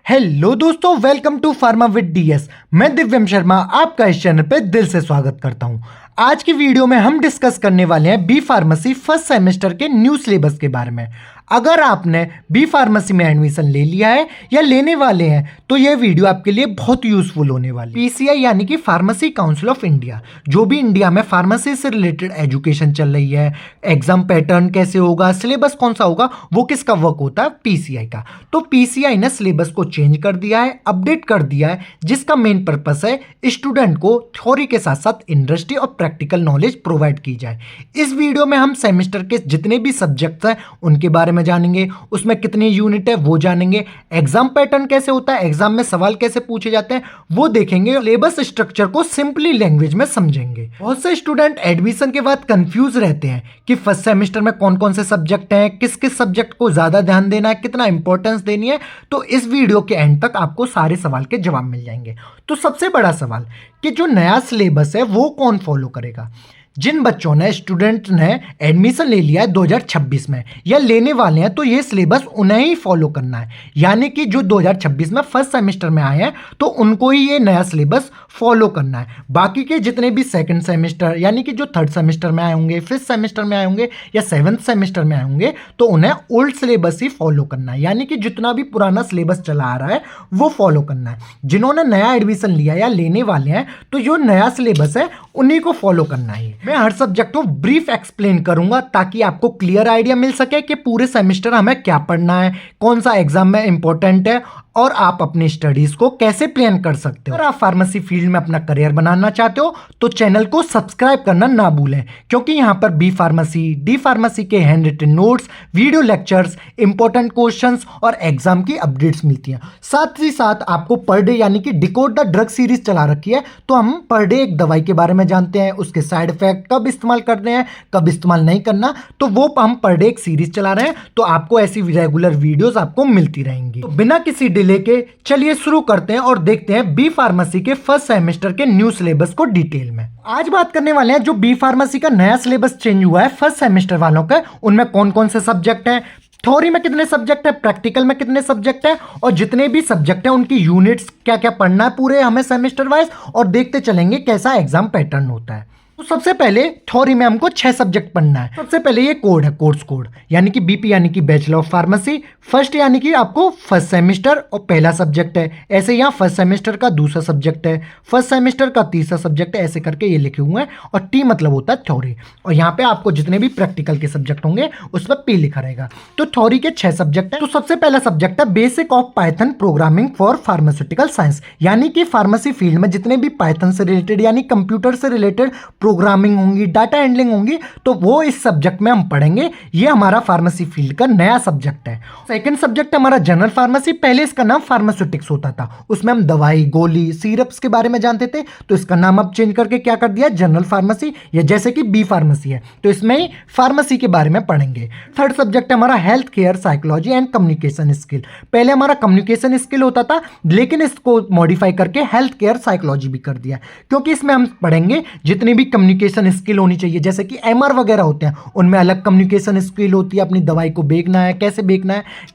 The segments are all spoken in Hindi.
हेलो दोस्तों, welcome to pharma with DS. मैं दिव्यम शर्मा आपका इस चैनल पे दिल से स्वागत करता हूं। आज की वीडियो में हम डिस्कस करने वाले हैं बी फार्मेसी फर्स्ट सेमेस्टर के न्यू सिलेबस के बारे में। अगर आपने बी फार्मेसी में एडमिशन ले लिया है या लेने वाले हैं तो यह वीडियो आपके लिए बहुत यूजफुल होने वाली है। पीसीआई यानी कि फार्मेसी काउंसिल ऑफ इंडिया, जो भी इंडिया में फार्मेसी से रिलेटेड एजुकेशन चल रही है, एग्जाम पैटर्न कैसे होगा, सिलेबस कौन सा होगा, वो किसका वर्क होता है? पीसीआई का। तो पीसीआई ने सिलेबस को चेंज कर दिया है, अपडेट कर दिया है, जिसका मेन पर्पस है स्टूडेंट को थ्योरी के साथ साथ इंडस्ट्री और प्रैक्टिकल नॉलेज प्रोवाइड की जाए। इस वीडियो में हम सेमेस्टर के जितने भी सब्जेक्ट्स हैं उनके बारे में जानेंगे, उसमें कितनी यूनिट है वो जानेंगे, एग्जाम पैटर्न कैसे होता है, एग्जाम में सवाल कैसे पूछे जाते हैं वो देखेंगे, सिलेबस स्ट्रक्चर को सिंपली लैंग्वेज में समझेंगे। बहुत से स्टूडेंट एडमिशन के बाद कंफ्यूज रहते हैं कि फर्स्ट सेमेस्टर में कौन कौन से सब्जेक्ट हैं, किस किस सब्जेक्ट को ज्यादा ध्यान देना है, कितना इंपॉर्टेंस देनी है। तो इस वीडियो के एंड तक आपको सारे सवाल के जवाब मिल जाएंगे। तो सबसे बड़ा सवाल कि जो नया सिलेबस है वो कौन फॉलो करेगा? जिन बच्चों ने स्टूडेंट ने एडमिशन ले लिया है 2026 में या लेने वाले हैं तो ये सिलेबस उन्हें ही फॉलो करना है। यानी कि जो 2026 में फर्स्ट सेमेस्टर में आए हैं तो उनको ही ये नया सिलेबस फॉलो करना है। बाकी के जितने भी सेकंड सेमेस्टर यानी कि जो थर्ड सेमेस्टर में आए होंगे, फिफ्थ सेमेस्टर में आए होंगे या सेवन्थ सेमेस्टर में आए होंगे तो उन्हें ओल्ड सिलेबस ही फॉलो करना है। यानी कि जितना भी पुराना सिलेबस चला आ रहा है वो फॉलो करना है। जिन्होंने नया एडमिशन लिया या लेने वाले हैं तो जो नया सिलेबस है उन्हीं को फॉलो करना है। मैं हर सब्जेक्ट को ब्रीफ एक्सप्लेन करूंगा ताकि आपको क्लियर आइडिया मिल सके कि पूरे सेमेस्टर हमें क्या पढ़ना है, कौन सा एग्जाम में इंपॉर्टेंट है और आप अपनी स्टडीज को कैसे प्लान कर सकते हो। अगर आप फार्मेसी फील्ड में अपना करियर बनाना चाहते हो तो चैनल को सब्सक्राइब करना ना भूलें, क्योंकि यहाँ पर बी फार्मेसी, डी फार्मेसी के hand written notes, video lectures, important questions और एग्जाम की अपडेट्स मिलती हैं। साथ ही साथ आपको पर डे यानी कि डिकोड द ड्रग सीरीज चला रखी है, तो हम पर डे एक दवाई के बारे में जानते हैं, उसके साइड इफेक्ट, कब इस्तेमाल करने हैं, कब इस्तेमाल नहीं करना, तो वो हम पर डे एक सीरीज चला रहे हैं। तो आपको ऐसी रेगुलर वीडियोस आपको मिलती रहेंगी। तो बिना किसी डिले के चलिए शुरू करते हैं और देखते हैं बी फार्मेसी के फर्स्ट सेमेस्टर के न्यू सिलेबस को डिटेल में। आज बात करने वाले हैं जो बी फार्मेसी का नया सिलेबस चेंज हुआ है फर्स्ट सेमेस्टर वालों का, उनमें कौन कौन से सब्जेक्ट हैं, थ्योरी में कितने सब्जेक्ट है, प्रैक्टिकल में कितने सब्जेक्ट है और जितने भी सब्जेक्ट है उनकी यूनिट्स क्या क्या पढ़ना है पूरे हमें सेमेस्टर वाइज, और देखते चलेंगे कैसा एग्जाम पैटर्न होता है। तो सबसे पहले थ्योरी में हमको 6 सब्जेक्ट पढ़ना है। सबसे पहले ये कोड है, कोर्स कोड यानी कि बीपी यानी कि बैचलर ऑफ फार्मेसी। फर्स्ट यानी कि आपको फर्स्ट सेमेस्टर और पहला सब्जेक्ट है, ऐसे यहाँ फर्स्ट सेमेस्टर का दूसरा सब्जेक्ट है, फर्स्ट सेमेस्टर का तीसरा सब्जेक्ट है, ऐसे करके ये लिखे हुए हैं। और टी मतलब होता है थ्योरी, और यहाँ पे आपको जितने भी प्रैक्टिकल के सब्जेक्ट होंगे उस पर पी लिखा रहेगा। तो थ्योरी के 6 सब्जेक्ट है। तो सबसे पहला सब्जेक्ट है basic of Python programming for pharmaceutical science, यानी कि फार्मेसी फील्ड में जितने भी पाइथन से रिलेटेड यानी कंप्यूटर से रिलेटेड प्रोग्रामिंग होंगी, डाटा हैंडलिंग होंगी, तो वो इस सब्जेक्ट में हम पढ़ेंगे। ये हमारा फार्मेसी फील्ड का नया सब्जेक्ट है। सेकंड सब्जेक्ट है हमारा जनरल फार्मेसी। पहले इसका नाम फार्मास्यूटिक्स होता था, उसमें हम दवाई, गोली, सिरप्स के बारे में जानते थे, तो इसका नाम अब चेंज करके क्या कर दिया, जनरल फार्मेसी, या जैसे कि बी फार्मेसी है तो इसमें ही फार्मेसी के बारे में पढ़ेंगे। थर्ड सब्जेक्ट है हमारा health care psychology and communication skill. पहले हमारा कम्युनिकेशन स्किल होता था लेकिन इसको मॉडिफाई करके हेल्थ केयर साइकोलॉजी भी कर दिया, क्योंकि इसमें हम पढ़ेंगे जितनी भी कम्युनिकेशन स्किल होनी चाहिए। जैसे कि एमआर वगैरह होते हैं उनमें अलग कम्युनिकेशन स्किल होती है, अपनी दवाई को बेचना है,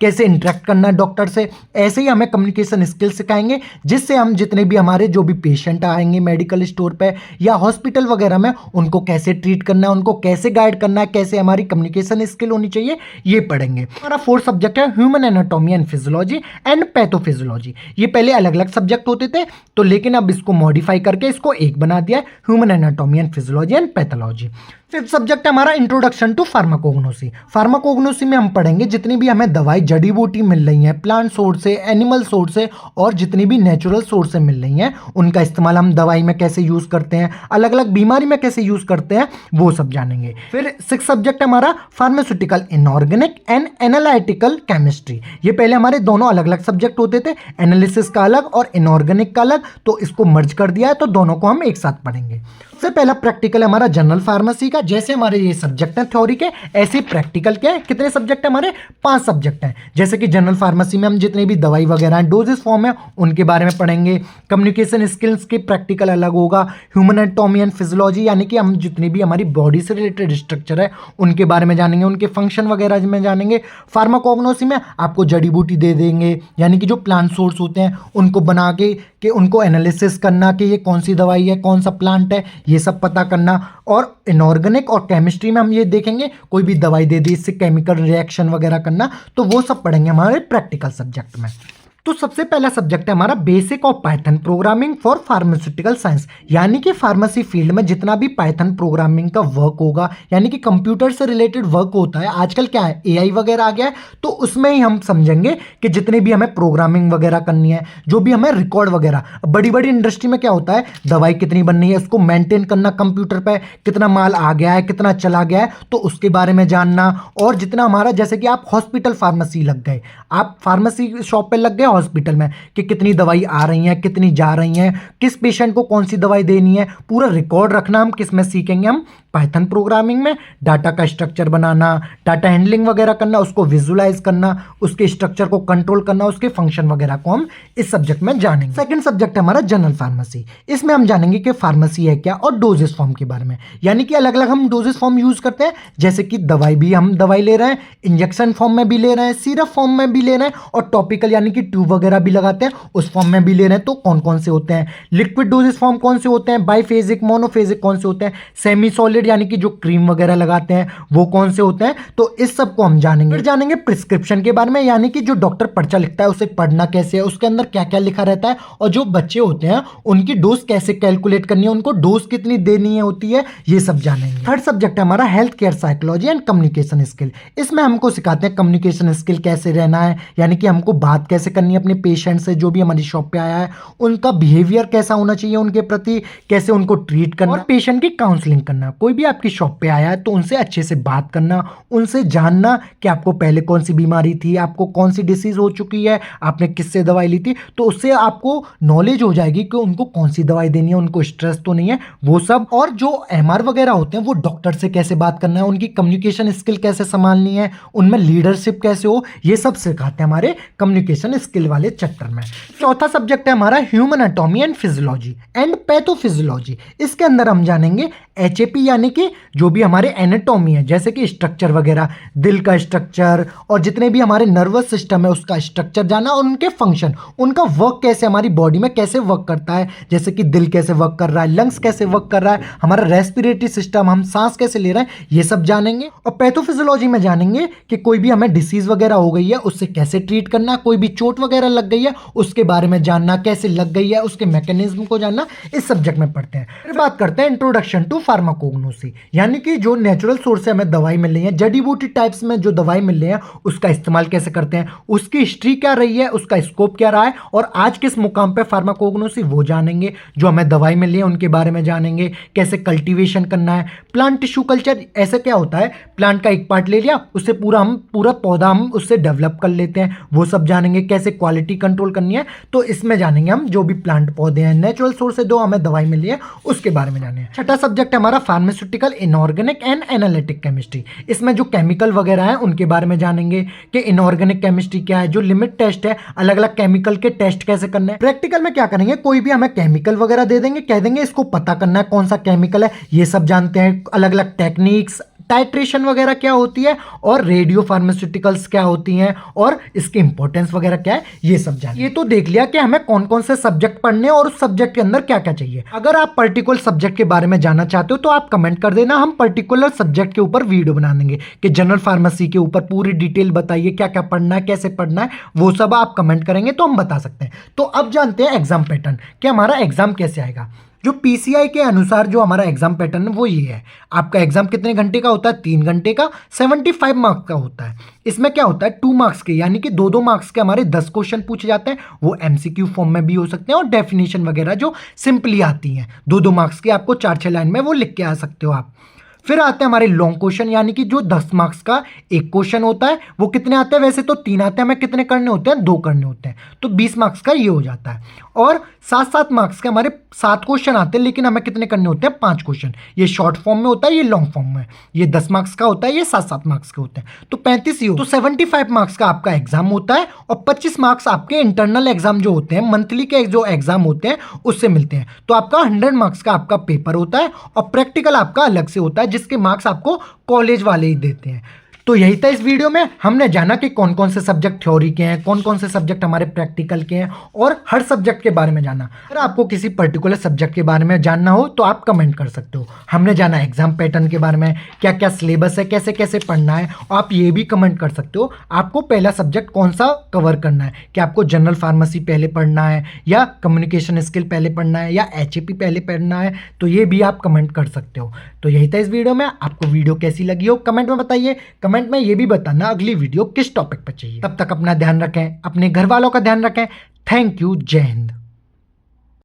कैसे इंटरेक्ट करना है डॉक्टर से, ऐसे ही हमें कम्युनिकेशन स्किल सिखाएंगे, जिससे हम जितने भी हमारे जो भी पेशेंट आएंगे मेडिकल स्टोर पे या हॉस्पिटल वगैरह में उनको कैसे ट्रीट करना है, उनको कैसे गाइड करना है, कैसे हमारी कम्युनिकेशन स्किल होनी चाहिए, ये पढ़ेंगे। हमारा फोर्थ सब्जेक्ट है human anatomy and physiology and pathophysiology. ये पहले अलग अलग सब्जेक्ट होते थे तो लेकिन अब इसको मॉडिफाई करके इसको एक बना दिया है, human anatomy and physiology and pathology. Fifth subject है हमारा इंट्रोडक्शन टू फार्माकोग्नोसी। फार्माकोग्नोसी में हम पढ़ेंगे जितनी भी हमें दवाई जड़ी बूटी मिल रही हैं, प्लांट सोर्स से, एनिमल सोर्स से और जितनी भी नेचुरल सोर्स से मिल रही हैं, उनका इस्तेमाल हम दवाई में कैसे यूज करते हैं, अलग अलग बीमारी में कैसे यूज करते हैं, वो सब जानेंगे। फिर सिक्स सब्जेक्ट है हमारा pharmaceutical inorganic and analytical chemistry. ये पहले हमारे दोनों अलग अलग सब्जेक्ट होते थे, एनालिसिस का अलग और इनऑर्गेनिक का अलग, तो इसको मर्ज कर दिया है तो दोनों को हम एक साथ पढ़ेंगे। सबसे पहला प्रैक्टिकल है हमारा जनरल फार्मेसी का, जैसे हमारे ये सब्जेक्ट हैं थ्योरी के, ऐसे प्रैक्टिकल के हैं। कितने सब्जेक्ट हैं हमारे? 5 सब्जेक्ट हैं। जैसे कि जनरल फार्मेसी में हम जितनी भी दवाई वगैरह हैं, डोजेस फॉर्म है, उनके बारे में पढ़ेंगे। कम्युनिकेशन स्किल्स के प्रैक्टिकल अलग होगा। ह्यूमन एनाटॉमी एंड फिजियोलॉजी, यानी कि हम जितनी भी हमारी बॉडी से रिलेटेड स्ट्रक्चर है उनके बारे में जानेंगे, उनके फंक्शन वगैरह में जानेंगे। फार्माकोग्नोसी में आपको जड़ी बूटी दे देंगे, यानी कि जो प्लांट सोर्स होते हैं उनको बना के उनको एनालिसिस करना कि ये कौन सी दवाई है, कौन सा प्लांट है, ये सब पता करना। और इनऑर्गेनिक और केमिस्ट्री में हम ये देखेंगे, कोई भी दवाई दे दी इससे केमिकल रिएक्शन वगैरह करना, तो वो सब पढ़ेंगे हमारे प्रैक्टिकल सब्जेक्ट में। तो सबसे पहला सब्जेक्ट है हमारा basic of Python programming for pharmaceutical science, यानी कि फार्मेसी फील्ड में जितना भी पाइथन प्रोग्रामिंग का वर्क होगा, यानी कि कंप्यूटर से रिलेटेड वर्क होता है। आजकल क्या है, एआई वगैरह आ गया है, तो उसमें ही हम समझेंगे कि जितनी भी हमें प्रोग्रामिंग वगैरह करनी है, जो भी हमें रिकॉर्ड वगैरह, बड़ी बड़ी इंडस्ट्री में क्या होता है, दवाई कितनी बन रही है उसको मेंटेन करना, कंप्यूटर पर कितना माल आ गया है, कितना चला गया है, तो उसके बारे में जानना। और जितना हमारा, जैसे कि आप हॉस्पिटल फार्मेसी लग गए, आप फार्मेसी शॉप पर लग गए हॉस्पिटल में, कि कितनी दवाई आ रही है, कितनी जा रही हैं, किस पेशेंट को कौन सी दवाई देनी है, पूरा रिकॉर्ड रखना हम किस में सीखेंगे, हम पाइथन प्रोग्रामिंग में। डाटा का स्ट्रक्चर बनाना, डाटा हैंडलिंग वगैरह करना, उसको विजुलाइज करना, उसके स्ट्रक्चर को कंट्रोल करना, उसके फंक्शन वगैरह को हम इस सब्जेक्ट में जानेंगे। सेकंड सब्जेक्ट है हमारा जनरल फार्मेसी। इसमें हम जानेंगे कि फार्मेसी है क्या और डोजेस फॉर्म के बारे में, यानी कि अलग अलग हम डोजेस फॉर्म यूज करते हैं। जैसे कि दवाई भी हम दवाई ले रहे हैं, इंजेक्शन फॉर्म में भी ले रहे हैं, सिरप फॉर्म में भी ले रहे हैं, और टॉपिकल यानी कि ट्यूब वगैरह भी लगाते हैं उस फॉर्म में भी ले रहे हैं। तो कौन कौन से होते हैं? लिक्विड डोजेस फॉर्म कौन से होते हैं, बाइफेजिक, मोनोफेजिक कौन से होते हैं, सेमी सॉलिड यानी कि जो क्रीम वगैरह लगाते हैं वो कौन से होते हैं, तो इस सब को हम जानेंगे। फिर जानेंगे प्रिस्क्रिप्शन के बारे में, यानी कि जो डॉक्टर पर्चा लिखता है उसे पढ़ना कैसे है, उसके अंदर क्या क्या लिखा रहता है, और जो बच्चे होते हैं उनकी डोज कैसे कैलकुलेट करनी है, उनको डोज कितनी देनी होती है, ये सब जानेंगे। थर्ड सब्जेक्ट है हमारा health care psychology and communication skill. इसमें हमको सिखाते हैं कम्युनिकेशन स्किल कैसे रहना है, यानी कि हमको बात कैसे करनी है अपने पेशेंट से, जो भी हमारी शॉप पे आया है उनका बिहेवियर कैसा होना चाहिए उनके प्रति, कैसे उनको ट्रीट करना, और पेशेंट की काउंसलिंग करना। कोई भी आपकी शॉप पे आया है तो उनसे अच्छे से बात करना, उनसे जानना कि आपको पहले कौन सी बीमारी थी, आपको कौन सी डिसीज हो चुकी है, आपने किससे दवाई ली थी, तो उससे आपको नॉलेज हो जाएगी कि उनको कौन सी दवाई देनी है, उनको स्ट्रेस तो नहीं है, वो सब। और जो एमआर वगैरह होते हैं वो डॉक्टर से कैसे बात करना है, उनकी कम्युनिकेशन स्किल कैसे संभालनी है, उनमें लीडरशिप कैसे हो, ये सब सिखाते हैं हमारे कम्युनिकेशन स्किल वाले चैप्टर में। चौथा सब्जेक्ट है हमारा human anatomy and physiology and pathophysiology. इसके अंदर हम जानेंगे एचएपी, यानी कि जो भी हमारे एनाटॉमी है, जैसे कि स्ट्रक्चर वगैरह, दिल का स्ट्रक्चर और जितने भी हमारे नर्वस सिस्टम है उसका स्ट्रक्चर जाना, और उनके फंक्शन, उनका वर्क कैसे हमारी बॉडी में कैसे वर्क करता है, जैसे कि दिल कैसे वर्क कर रहा है, लंग्स कैसे वर्क कर रहा है, हमारा रेस्पिरेटरी सिस्टम, हम सांस कैसे ले रहे हैं, ये सब जानेंगे। और पैथोफिजियोलॉजी में जानेंगे कि कोई भी हमें डिसीज वगैरह हो गई है उससे कैसे ट्रीट करना, कोई भी चोट वगैरह लग गई है उसके बारे में जानना, कैसे लग गई है उसके मैकेनिज्म को जानना, इस सब्जेक्ट में पढ़ते हैं। फिर बात करते हैं इंट्रोडक्शन टू फार्माकोग्नोसी, यानी कि जो नेचुरल सोर्स से हमें दवाई मिल रही है, जड़ी बूटी टाइप्स में जो दवाई मिल रही है उसका इस्तेमाल कैसे करते हैं, उसकी हिस्ट्री क्या रही है, उसका स्कोप क्या रहा है, और आज किस मुकाम पे फार्माकोग्नोसी वो जानेंगे। जो हमें दवाई मिल रही है उनके बारे में जानेंगे, कैसे कल्टीवेशन करना है, प्लांट टिश्यू कल्चर, ऐसे क्या होता है, प्लांट का एक पार्ट ले लिया उससे पूरा पौधा हम उससे डेवलप कर लेते हैं, वो सब जानेंगे, कैसे क्वालिटी कंट्रोल करनी है, तो इसमें जानेंगे हम जो भी प्लांट पौधे हैं नेचुरल सोर्स से जो हमें दवाई मिली है उसके बारे में जानेंगे। छठा सब्जेक्ट है हमारा pharmaceutical inorganic and analytic chemistry. इसमें जो केमिकल वगैरह है उनके बारे में जानेंगे कि इनऑर्गेनिक केमिस्ट्री क्या है, जो लिमिट टेस्ट है, अलग अलग केमिकल के टेस्ट कैसे करना है। प्रैक्टिकल में क्या करेंगे, कोई भी हमें केमिकल वगैरह दे देंगे, कह देंगे इसको पता करना है कौन सा केमिकल है, ये सब जानते हैं। अलग अलग टेक्निक्स, टाइट्रेशन वगैरह क्या होती है, और रेडियो फार्मास्यूटिकल्स क्या होती हैं, और इसकी इंपॉर्टेंस वगैरह क्या है, ये सब जान। ये तो देख लिया कि हमें कौन कौन से सब्जेक्ट पढ़ने और उस सब्जेक्ट के अंदर क्या क्या चाहिए। अगर आप पर्टिकुलर सब्जेक्ट के बारे में जानना चाहते हो तो आप कमेंट कर देना, हम पर्टिकुलर सब्जेक्ट के ऊपर वीडियो बना देंगे कि जनरल फार्मेसी के ऊपर पूरी डिटेल बताइए, क्या क्या पढ़ना है, कैसे पढ़ना है, वो सब आप कमेंट करेंगे तो हम बता सकते हैं। तो अब जानते हैं एग्जाम पैटर्न कि हमारा एग्जाम कैसे आएगा। जो पीसीआई के अनुसार जो हमारा एग्जाम पैटर्न है वो ये है। आपका एग्जाम कितने घंटे का होता है? 3 घंटे का, 75 मार्क्स का होता है। इसमें क्या होता है, 2 मार्क्स के, यानी कि 2-2 मार्क्स के हमारे 10 क्वेश्चन पूछे जाते हैं। वो एमसीक्यू फॉर्म में भी हो सकते हैं, और डेफिनेशन वगैरह जो सिंपली आती हैं 2-2 मार्क्स की, आपको 4-6 लाइन में वो लिख के आ सकते हो आप। फिर आते हैं हमारे लॉन्ग क्वेश्चन, यानी कि जो 10 मार्क्स का एक क्वेश्चन होता है। वो कितने आते हैं? वैसे तो 3 आते हैं, हमें कितने करने होते हैं? 2 करने होते हैं, तो 20 मार्क्स का ये हो जाता है। और 7-7 मार्क्स के हमारे 7 क्वेश्चन आते हैं, लेकिन हमें कितने करने होते हैं? 5 क्वेश्चन। ये शॉर्ट फॉर्म में होता है, ये लॉन्ग फॉर्म में। ये 10 मार्क्स का होता है, ये 7-7 मार्क्स के होते हैं, तो 35 ही हो। तो 75 मार्क्स का आपका एग्जाम होता है और 25 मार्क्स आपके इंटरनल एग्जाम जो होते हैं, मंथली के जो एग्जाम होते हैं उससे मिलते हैं। तो आपका 100 मार्क्स का आपका पेपर होता है और प्रैक्टिकल आपका अलग से होता है, जिसके मार्क्स आपको कॉलेज वाले ही देते हैं। तो यही था इस वीडियो में। हमने जाना कि कौन कौन से सब्जेक्ट थ्योरी के हैं, कौन कौन से सब्जेक्ट हमारे प्रैक्टिकल के हैं, और हर सब्जेक्ट के बारे में जाना। अगर आपको किसी पर्टिकुलर सब्जेक्ट के बारे में जानना हो तो आप कमेंट कर सकते हो। हमने जाना एग्जाम पैटर्न के बारे में, क्या क्या सिलेबस है, कैसे कैसे पढ़ना है। और आप ये भी कमेंट कर सकते हो आपको पहला सब्जेक्ट कौन सा कवर करना है, कि आपको जनरल फार्मेसी पहले पढ़ना है, या कम्युनिकेशन स्किल पहले पढ़ना है, या HAP पहले पढ़ना है। तो ये भी आप कमेंट कर सकते हो। तो यही था इस वीडियो में। आपको वीडियो कैसी लगी हो कमेंट में बताइए। कमेंट में ये भी बताना अगली वीडियो किस टॉपिक पर चाहिए। तब तक अपना ध्यान रखें, अपने घर वालों का ध्यान रखें। Thank you. जय हिंद।